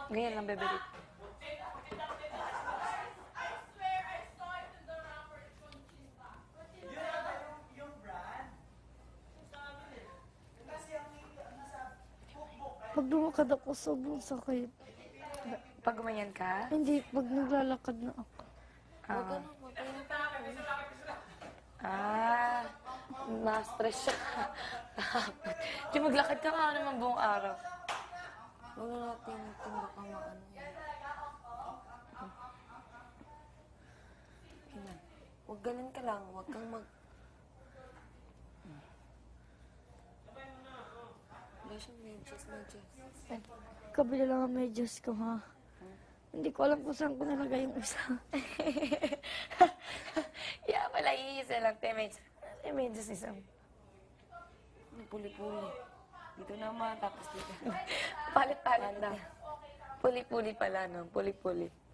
Ganyan lang, bebe. Pag lumakad ako, sobrang sakit. Pag gumanyan ka, Hindi, pag naglalakad na ako. na-stress siya. Takot. Di maglakad ka nga naman buong araw. Wala natin baka maano yan. Okay na. Huwag ganun ka lang. Huwag kang Wala siyang medyas. Kabila lang ang medyas ko, ha? Hindi ko alam kung saan ko nalagay yung isa. Yeah, pala iisa lang, temedyas. Temedyas isang. Puli-puli. Dito naman, tapos dito. Palit-palit lang. Puli-puli pala, no? Puli-puli.